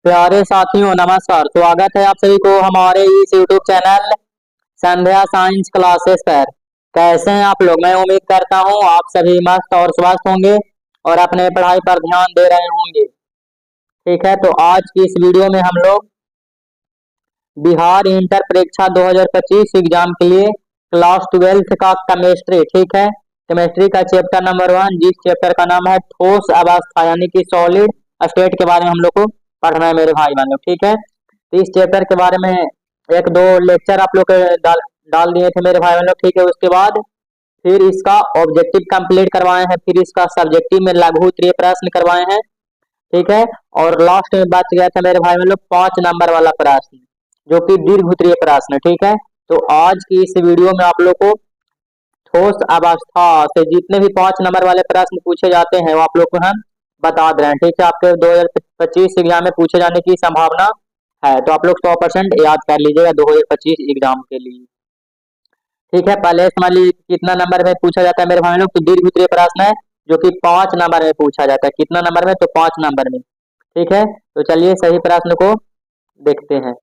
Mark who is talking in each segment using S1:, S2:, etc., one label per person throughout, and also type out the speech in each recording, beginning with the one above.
S1: प्यारे साथियों नमस्कार। स्वागत है आप सभी को हमारे इस यूट्यूब चैनल संध्या साइंस क्लासेस पर। कैसे हैं आप लोग? मैं उम्मीद करता हूं आप सभी मस्त और स्वस्थ होंगे और अपने पढ़ाई पर ध्यान दे रहे होंगे। ठीक है, तो आज की इस वीडियो में हम लोग बिहार इंटर परीक्षा 2025 एग्जाम के लिए क्लास 12 का केमिस्ट्री, ठीक है, केमिस्ट्री का चैप्टर नंबर 1, जिस चैप्टर का नाम है ठोस अवस्था यानी कि सॉलिड स्टेट के बारे में हम लोग को पढ़ना है मेरे भाई बहनों। ठीक है, तो इस चैप्टर के बारे में एक दो लेक्चर आप लोग डाल दिए थे मेरे भाई बहनों। ठीक है, उसके बाद फिर इसका ऑब्जेक्टिव कंप्लीट करवाए हैं, फिर इसका सब्जेक्टिव में लघु उत्तरीय प्रश्न करवाए हैं। ठीक है, और लास्ट में बच गया था मेरे भाई बहनों 5 नंबर वाला प्रश्न जो कि दीर्घ उत्तरीय प्रश्न। ठीक है, तो आज की इस वीडियो में आप लोग को ठोस अवस्था से जितने भी 5 नंबर वाले प्रश्न पूछे जाते हैं वो आप लोग को हम बता दे रहे हैं। ठीक है, आपके 2025 एग्जाम में पूछे जाने की संभावना है, तो आप लोग 100% याद कर लीजिएगा 2025 एग्जाम के लिए। ठीक है, पहले समझ लीजिए कितना नंबर में पूछा जाता है मेरे भाई लोग। तो दीर्घ उत्तरीय प्रश्न है जो कि 5 नंबर में पूछा जाता है। कितना नंबर में? तो 5 नंबर में। ठीक है, तो चलिए सही प्रश्न को देखते हैं।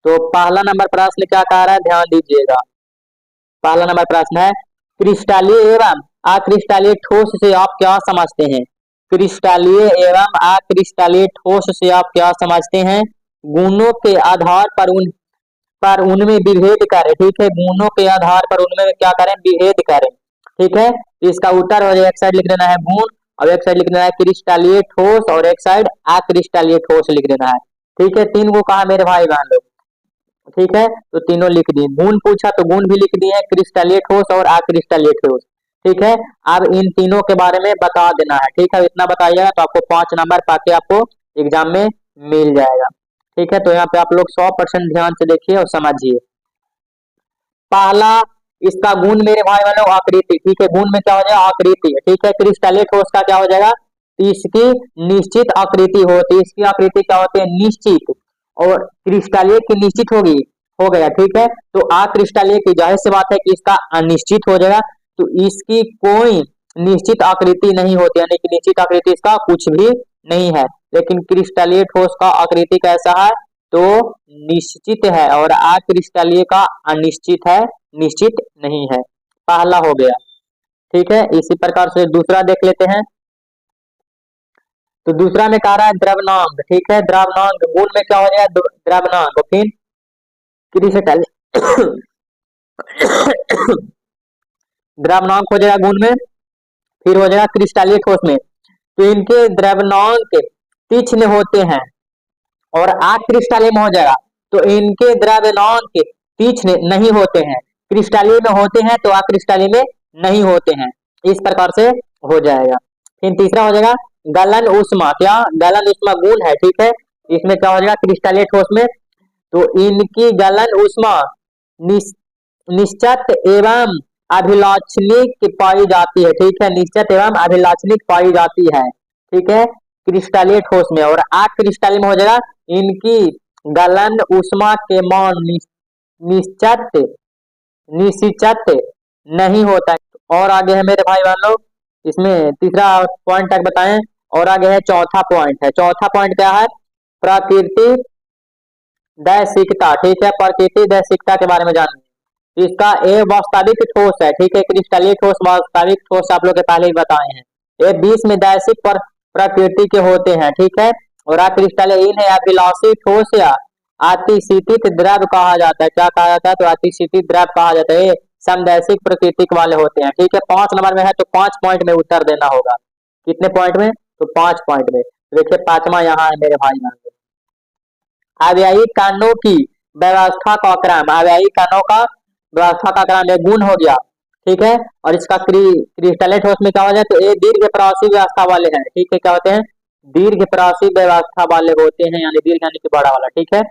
S1: तो पहला नंबर प्रश्न क्या कह रहा है, ध्यान दीजिएगा। पहला नंबर प्रश्न है क्रिस्टलीय एवं अक्रिस्टलीय ठोस से आप क्या समझते हैं? क्रिस्टलीय एवं अक्रिस्टलीय ठोस से आप क्या समझते हैं? गुणों के आधार पर उनमें विभेद करें। ठीक है, गुणों के आधार पर उनमें क्या करें? विभेद करें। ठीक है, इसका उत्तर हो जाए, एक साइड लिख देना है गुण और एक साइड लिख देना है क्रिस्टलीय ठोस और एक साइड अक्रिस्टलीय ठोस लिख देना है। ठीक है, 3 को कहा मेरे भाई बहन लोग। ठीक है, तो तीनों लिख दिए। गुण पूछा तो गुण भी लिख दिए, क्रिस्टलीय ठोस और अक्रिस्टलीय ठोस। ठीक है, अब इन तीनों के बारे में बता देना है। ठीक है, इतना बताइएगा तो आपको 5 नंबर पाके आपको एग्जाम में मिल जाएगा। ठीक है, तो यहाँ पे आप लोग 100% ध्यान से देखिए और समझिए। पहला इसका गुण मेरे भाई वालों आकृति। ठीक है, गुण में क्या हो जाएगा? आकृति। ठीक है, क्रिस्टलीय ठोस का क्या हो जाएगा? इसकी निश्चित आकृति होती है। इसकी आकृति क्या होती है? निश्चित। और क्रिस्टलीय की निश्चित होगी, हो गया। ठीक है, तो अक्रिस्टलीय की जाहिर सी बात है कि इसका अनिश्चित हो जाएगा। तो इसकी कोई निश्चित आकृति नहीं होती, यानी कि निश्चित आकृति इसका कुछ भी नहीं है। लेकिन क्रिस्टलीय ठोस का आकृति कैसा है? तो निश्चित है और अक्रिस्टलीय का अनिश्चित है, निश्चित नहीं है। पहला हो गया। ठीक है, इसी प्रकार से दूसरा देख लेते हैं। तो दूसरा में कह रहा है द्रव्यनांग। ठीक है, द्रव्यनांग गुण में क्या हो जाएगा? द्रव्यनांग। फिर क्रिस्टलीय द्रव्यनांग हो जाएगा गुण में, फिर हो जाएगा क्रिस्टलीय ठोस में। तो इनके द्रव्यनांग तीक्ष्ण होते हैं और अक्रिस्टलीय में हो जाएगा तो इनके द्रव्यनांग तीक्ष्ण नहीं होते हैं। क्रिस्टलीय में होते हैं तो अक्रिस्टलीय में नहीं होते हैं। इस प्रकार से हो जाएगा। फिर तीसरा हो जाएगा गलन उष्मा। क्या? गलन उष्मा गुण है। ठीक है, इसमें क्या हो जाएगा? क्रिस्टलीय ठोस में तो इनकी गलन उष्मा निश्चित एवं अभिलाक्षणिक पाई जाती है। ठीक है, निश्चित एवं अभिलाक्षणिक पाई जाती है। ठीक है, क्रिस्टलीय ठोस में। और अक्रिस्टलीय में हो जाएगा इनकी गलन उष्मा के मान निश्चित निश्चित नहीं होता। और आगे है मेरे भाई बहनों, इसमें तीसरा पॉइंट तक बताएं और आगे है चौथा पॉइंट है। चौथा पॉइंट क्या है? प्रकृति दैशिकता। ठीक है, प्रकृति दैशिकता के बारे में जानिए। इसका ए वास्तविक ठोस है। ठीक है, क्रिस्टलीय ठोस वास्तविक ठोस आप लोग के पहले ही बताए हैं। ये 20 में दैशिक पर प्रकृति के होते हैं। ठीक है, और अक्रिस्टलीय इन्हें अभिलाषी ठोस या अतिशीतित द्रव कहा जाता है। क्या कहा जाता है? तो अतिशीतित द्रव कहा जाता है। समदैशिक प्रकृति वाले होते हैं। ठीक है, 5 नंबर में है तो 5 पॉइंट में उत्तर देना होगा। कितने पॉइंट में? तो 5 पॉइंट में। देखिए 5वां यहाँ है मेरे भाई बहन। अव्ययी कणों की व्यवस्था का क्रम। अव्ययी कणों का व्यवस्था का क्रम एक गुण हो गया। ठीक है, और इसका क्रिस्टलीय ठोस में क्या हो जाए? तो ये दीर्घ प्रासी व्यवस्था वाले हैं। ठीक है, क्या होते हैं? दीर्घ प्रासी व्यवस्था वाले होते हैं, यानी दीर्घ यानी कि बड़ा वाला। ठीक है,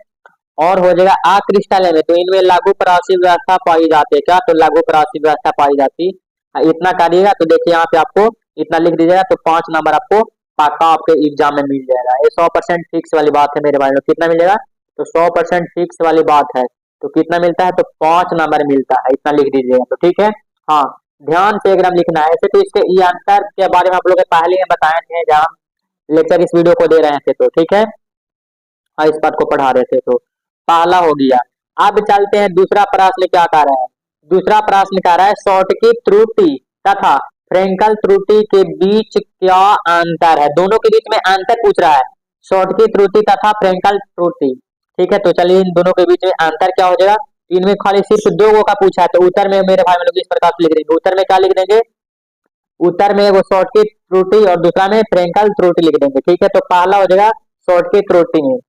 S1: और हो जाएगा अक्रिस्टलीय में तो इनमें लघु प्रासी व्यवस्था पाई जाती है। क्या? तो लघु प्रासी व्यवस्था पाई जाती है। इतना करिएगा तो देखिए यहाँ पे आपको इतना लिख दीजिएगा तो 5 नंबर आपको पक्का आपके एग्जाम में मिल जाएगा। ये 100% फिक्स वाली बात है मेरे भाई लोग। कितना मिलेगा? तो 100% फिक्स वाली बात है। तो कितना मिलता है? तो 5 नंबर मिलता है। इतना लिख दीजिएगा तो ठीक है। हाँ, ध्यान से एकदम लिखना है। ऐसे तो इसके ये आंसर के बारे में आप लोग पहले ही बताए थे जब हम लेक्चर इस वीडियो को दे रहे थे तो, ठीक है, और इस बात को पढ़ा रहे थे तो पहला हो गया। अब चलते हैं दूसरा प्रश्न क्या कह रहा है। दूसरा प्रश्न कह रहा है शॉर्टकी त्रुटि तथा फ्रेंकल त्रुटि के बीच क्या अंतर है। दोनों के बीच में अंतर पूछ रहा है, शॉर्टकी त्रुटि तथा फ्रेंकल त्रुटि, ठीक है। तो चलिए इन दोनों के बीच में अंतर क्या हो जाएगा। इनमें खाली सिर्फ दो गो का पूछा है, तो उत्तर में मेरे भाई लोग इस प्रकार से लिख देंगे। उत्तर में क्या लिख देंगे, उत्तर में वो शॉर्टकी त्रुटि और दूसरा में फ्रेंकल त्रुटि लिख देंगे, ठीक है। तो पहला हो जाएगा शॉर्टकी त्रुटि में,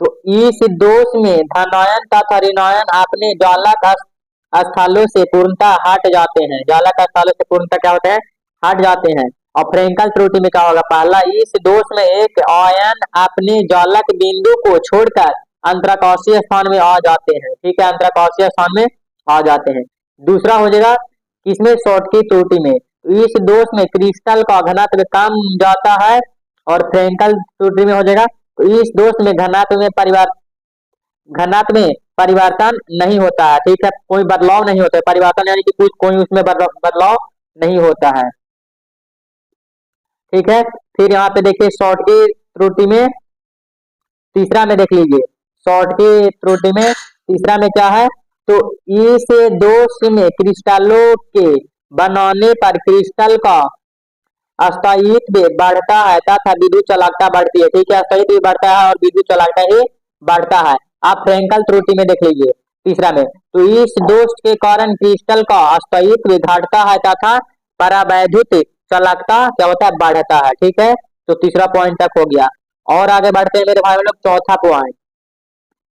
S1: तो इस दोष में धनायन तथा ऋणायन अपने ज्वालक स्थलों से पूर्णतः हट जाते हैं। ज्वालक स्थलों से पूर्णतः क्या होते हैं, हट जाते हैं। और फ्रेंकल त्रुटि में क्या होगा, पहला इस दोष में एक आयन अपने ज्वालक बिंदु को छोड़कर अंतराकाशीय स्थान में आ जाते हैं, ठीक है, अंतराकाशीय स्थान में आ जाते हैं। दूसरा हो जाएगा किसमें, शॉर्टकी त्रुटि में, इस दोष में क्रिस्टल का घनत्व कम जाता है। और फ्रेंकल त्रुटि में हो जाएगा तो इस दोष में घनत्व में परिवर्तन नहीं होता है, ठीक है, कोई बदलाव नहीं होता है, परिवर्तन यानी कि कुछ कोई उसमें बदलाव नहीं होता है, ठीक है। फिर यहाँ पे देखिए शॉर्टकी त्रुटि में तीसरा में देख लीजिए, शॉर्टकी त्रुटि में तीसरा में क्या है, तो इस दोष में क्रिस्टलों के बनाने पर क्रिस्टल का स्थायित्व बढ़ता है तथा विद्युत चालकता बढ़ती है, ठीक है, स्थायित्व बढ़ता है और विद्युत चालकता ही बढ़ता है। आप फ्रेंकल त्रुटि में देख लीजिए तीसरा में, तो इस दोष के कारण क्रिस्टल का स्थायित्व घटता है तथा परावैद्युत चालकता क्या होता है, बढ़ता है, ठीक है। तो तीसरा पॉइंट तक हो गया। और आगे बढ़ते हैं मेरे भाई लोग, चौथा पॉइंट,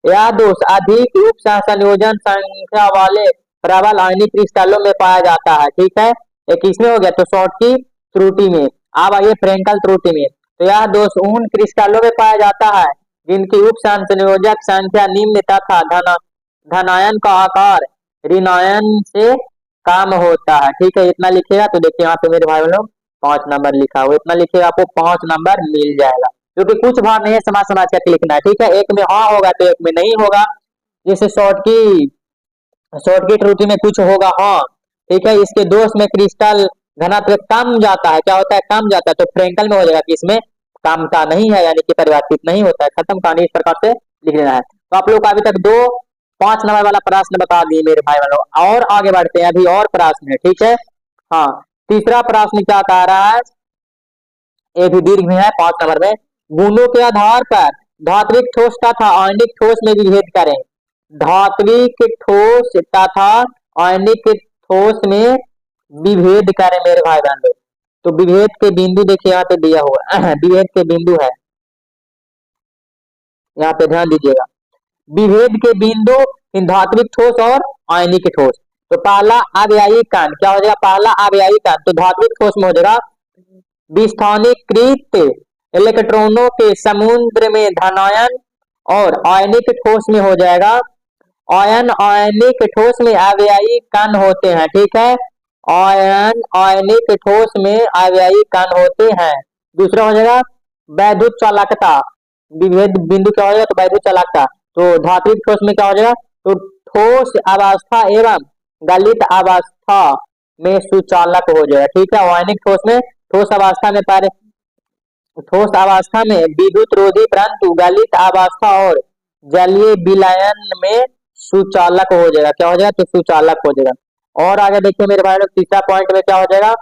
S1: यह दोष अधिक उप संयोजन संख्या वाले प्रबल आयनिक क्रिस्टलों में पाया जाता है, ठीक है। एक किसमें हो गया, तो शॉर्टकी त्रुटि में। अब आइए फ्रेंकल त्रुटि में, तो यह दोष उन क्रिस्टलों में पाया जाता है जिनकी उप संयोजक संख्या निम्न तथा धनायन का आकार ऋणायन से कम होता है, ठीक है। इतना लिखेगा तो देखिए यहाँ पे मेरे भाई लोग 5 नंबर लिखा हुआ, इतना लिखेगा आपको 5 नंबर मिल जाएगा, क्योंकि कुछ भाग नहीं है, समाज समाज करके लिखना है, ठीक है। एक में हाँ होगा तो एक में नहीं होगा, जैसे शॉर्टकी त्रुटि में कुछ होगा हाँ, ठीक है, इसके दोष में क्रिस्टल घनत्व कम जाता है, क्या होता है, कम जाता है। तो फ्रेंकल में हो जाएगा कि इसमें कमता नहीं है, यानी कि परिवर्तित नहीं होता है, खत्म कहानी, इस प्रकार से लिख लेना है। तो आप लोग को अभी तक 5 नंबर वाला प्रश्न बता दिए मेरे भाई वालों। और आगे बढ़ते हैं, अभी और प्रश्न है, ठीक है। हाँ, तीसरा प्रश्न क्या कह रहा है, ये भी दीर्घ में है 5 नंबर में, गुणों के आधार पर धात्विक ठोस तथा आयनिक ठोस में विभेद करें। धात्विक ठोस तथा आयनिक ठोस में विभेद करें मेरे भाई बहन। तो विभेद के बिंदु देखिए यहाँ पे दिया हुआ विभेद के बिंदु है, यहाँ पे ध्यान दीजिएगा, विभेद के बिंदु इन धात्विक ठोस और आयनिक ठोस। तो पहला अव्ययी कण क्या हो जाएगा, पहला अव्ययी कण, तो धात्विक ठोस में हो जाएगा विस्थानीकृत इलेक्ट्रॉनों के समुद्र में धनायन, और आयनिक ठोस में हो जाएगा आयनिक ठोस में अव्ययी कण होते हैं, ठीक है, आयनिक ठोस में अव्ययी कण होते हैं। दूसरा हो जाएगा वैद्युत चालकता, विभेद बिंदु क्या हो जाएगा, तो वैद्युत चालकता। तो धात्विक ठोस में क्या हो जाएगा, तो ठोस अवस्था एवं गलित अवस्था में सुचालक हो जाएगा, ठीक है। आयनिक ठोस में ठोस अवस्था में विद्युत रोधी, परंतु गलित अवस्था और जलीय विलयन में सुचालक हो जाएगा, क्या हो जाएगा, तो सुचालक हो जाएगा। और आगे देखिए मेरे भाई लोग तीसरा पॉइंट में क्या हो जाएगा,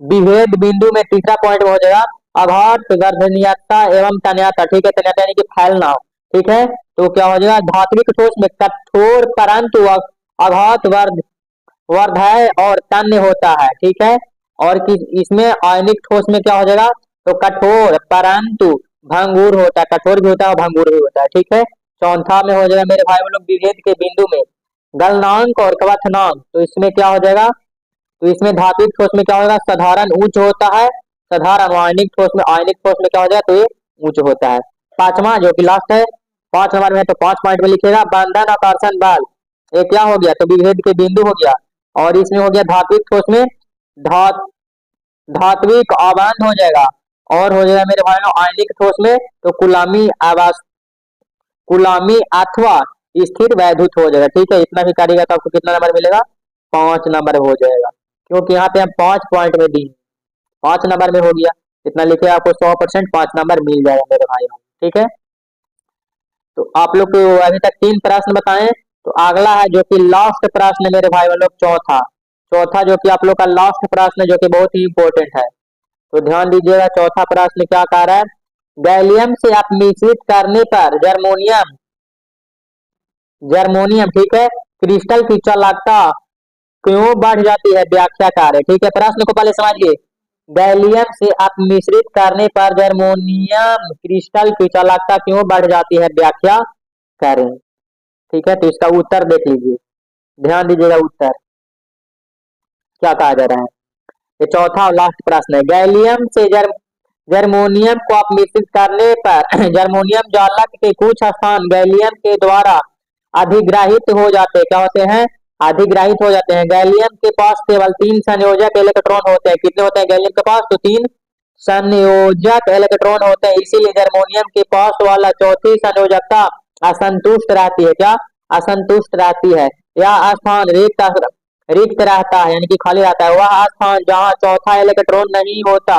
S1: विभेद बिंदु में तीसरा पॉइंट में हो जाएगा अघात वर्धनीयता एवं तन्यता, ठीक है, तन्यता यानी कि फैलना, ठीक है। तो क्या हो जाएगा, धात्विक ठोस में कठोर परंतु अघात वर्धय और तन्य होता है, ठीक है। और इसमें आयनिक ठोस में क्या हो जाएगा, तो कठोर परंतु भंगुर होता है, कठोर भी होता है और भंगुर भी होता है, ठीक है। चौथा में हो जाएगा मेरे भाई लोग विभेद के बिंदु में गलनांक और क्वथनांक। तो इसमें क्या हो जाएगा, तो इसमें धात्विक ठोस में क्या होगा, साधारण उच्च होता है, साधारण आयनिक ठोस में क्या हो जाएगा, तो ये उच्च होता है। पांचवा जो कि लास्ट है 5 नंबर में, तो 5 पॉइंट में लिखेगा बंधन आकर्षण बल, ये क्या हो गया, तो विभेद के बिंदु हो गया। और इसमें हो गया धात्विक ठोस में धात्विक अबंध हो जाएगा, और हो जाएगा मेरे भाई आयनिक ठोस में तो कुलामी अथवा स्थिर वैद्युत हो जाएगा, ठीक है। इतना भी करेगा तो आपको कितना नंबर मिलेगा, 5 नंबर हो जाएगा, क्योंकि यहाँ पे हम 5 पॉइंट में दी, 5 नंबर में हो गया। कितना लिखे आपको 100% 5 नंबर मिल जाएगा मेरे भाई। ठीक है, तो आप लोग को अभी तक 3 प्रश्न बताएं। तो अगला है जो कि लास्ट प्रश्न मेरे भाई लोग, चौथा चौथा जो कि आप लोग का लास्ट प्रश्न जो कि बहुत ही इंपॉर्टेंट है। तो ध्यान दीजिएगा, चौथा प्रश्न क्या कह रहा है, गैलियम से आप मिश्रित करने पर जर्मोनियम जर्मोनियम ठीक है, क्रिस्टल की चालकता क्यों बढ़ जाती है, व्याख्या कार्य। ठीक है, प्रश्न को पहले समझिए। गैलियम से आप मिश्रित करने पर जर्मोनियम क्रिस्टल की चालकता क्यों बढ़ जाती है, व्याख्या करें। ठीक है, तो इसका उत्तर देख लीजिए, ध्यान दीजिएगा उत्तर क्या कहा जा रहा है। ये चौथा और लास्ट प्रश्न है, गैलियम से जर्मोनियम को आप मिश्रित करने पर जर्मोनियम जालक के कुछ स्थान गैलियम के द्वारा अधिग्रहित हो जाते हैं। क्या होते हैं, अधिग्रहित हो जाते हैं। गैलियम के पास केवल 3 संयोजक इलेक्ट्रॉन होते हैं। कितने होते हैं गैलियम के पास, तो 3 संयोजक इलेक्ट्रॉन होते हैं। इसीलिए जर्मोनियम के पास वाला चौथी संयोजकता असंतुष्ट रहती है। क्या असंतुष्ट रहती है, यह स्थान रिक्त रहता है, यानी कि खाली रहता है। वह स्थान जहां चौथा इलेक्ट्रॉन नहीं होता,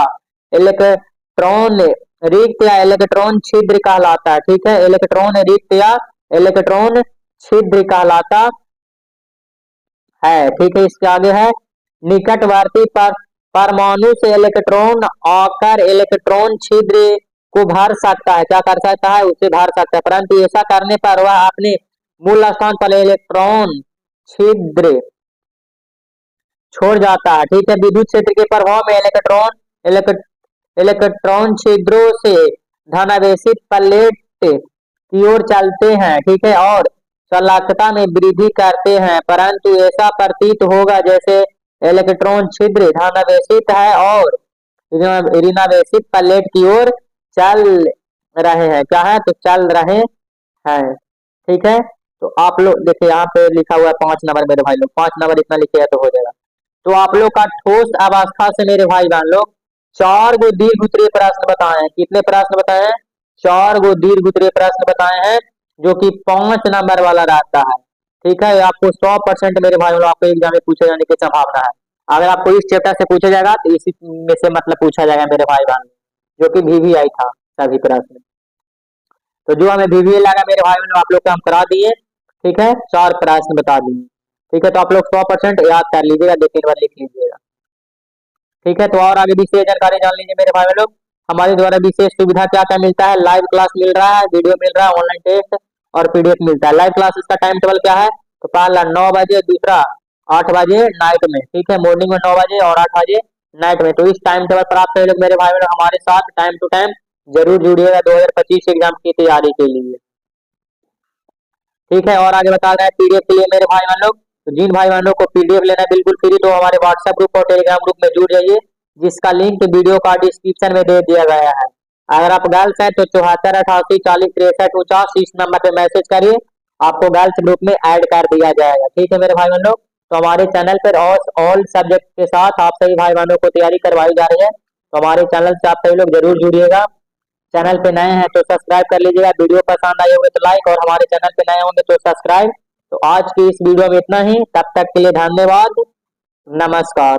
S1: इलेक्ट्रॉन रिक्त या इलेक्ट्रॉन छिद्र कहलाता है। ठीक है, इलेक्ट्रॉन रिक्त या इलेक्ट्रॉन छिद्र कहलाता है। ठीक है, इसके आगे है, निकटवर्ती परमाणु से इलेक्ट्रॉन आकर इलेक्ट्रॉन छिद्र को भर सकता है। क्या कर सकता है, उसे भर सकता है, परंतु ऐसा करने पर वह अपने मूल स्थान पर इलेक्ट्रॉन छिद्र छोड़ जाता है। ठीक है, विद्युत क्षेत्र के प्रभाव में इलेक्ट्रॉन छिद्रों से धनावेशित प्लेट की ओर चलते हैं। ठीक है, और चालकता में वृद्धि करते हैं, परंतु ऐसा प्रतीत होगा जैसे इलेक्ट्रॉन छिद्र धनावेशित है और ऋणावेशित प्लेट की ओर चल रहे हैं। क्या है, तो चल रहे हैं। ठीक है, तो आप लोग देखिए यहाँ पे लिखा हुआ है 5 नंबर मेरे भाई लोग, 5 नंबर इतना लिखे तो हो जाएगा। तो आप लोग का ठोस अवस्था से मेरे भाई बहन लोग 4 गो दीर्घ उत्तरीय प्रश्न बताए हैं। कितने प्रश्न बताए हैं, 4 गो दीर्घ उत्तरीय प्रश्न बताए हैं, जो कि 5 नंबर वाला रहता है। ठीक है, आपको 100% मेरे भाई लोग आपको एग्जाम में पूछे जाने की संभावना है। अगर आपको इस चैप्टर से पूछा जाएगा तो इसी में से मतलब पूछा जाएगा मेरे भाई बहन, जो कि VVI था सभी प्रश्न। तो जो हमें VVI लगा मेरे भाई लोग आप लोग को हम करा दिए। ठीक है, 4 प्रश्न बता दिए। ठीक है, तो आप लोग 100% याद कर लीजिएगा, 2-3 बार लिख लीजिएगा। ठीक है, तो और आगे विशेष जानकारी जान लीजिए मेरे भाई लोग। हमारे द्वारा विशेष सुविधा क्या क्या मिलता है, लाइव क्लास मिल रहा है, वीडियो मिल रहा है, ऑनलाइन टेस्ट और PDF मिलता है। लाइव क्लासेस का टाइम टेबल क्या है, तो पहला 9 बजे, दूसरा 8 बजे नाइट में। ठीक है, मॉर्निंग में 9 बजे और 8 बजे नाइट में। तो इस टाइम टेबल पर आप सभी लोग मेरे भाई लोग हमारे साथ टाइम टू टाइम जरूर जुड़िएगा 2025 एग्जाम की तैयारी के लिए। ठीक है, और आगे बता रहे हैं PDF के लिए मेरे भाई बहन लोग, तो जिन भाई बहनों को PDF लेना है बिल्कुल फ्री, तो हमारे WhatsApp ग्रुप और टेलीग्राम ग्रुप में जुड़ जाइए, जिसका लिंक वीडियो का डिस्क्रिप्शन में दे दिया गया है। अगर आप गर्ल्स हैं तो 74 88 40 63 49 इस नंबर पे मैसेज करिए, आपको गर्ल्स ग्रुप में ऐड कर दिया जाएगा। ठीक है मेरे भाई बहनों, तो हमारे चैनल पर ऑल सब्जेक्ट के साथ आप सभी भाई बहनों को तैयारी करवाई जा रही है। तो हमारे चैनल से आप सभी लोग जरूर जुड़िएगा। चैनल पे नए हैं तो सब्सक्राइब कर लीजिएगा, वीडियो पसंद आई होगी तो लाइक, और हमारे चैनल पे नए होंगे तो सब्सक्राइब। तो आज की इस वीडियो में इतना ही, तब तक के लिए धन्यवाद, नमस्कार।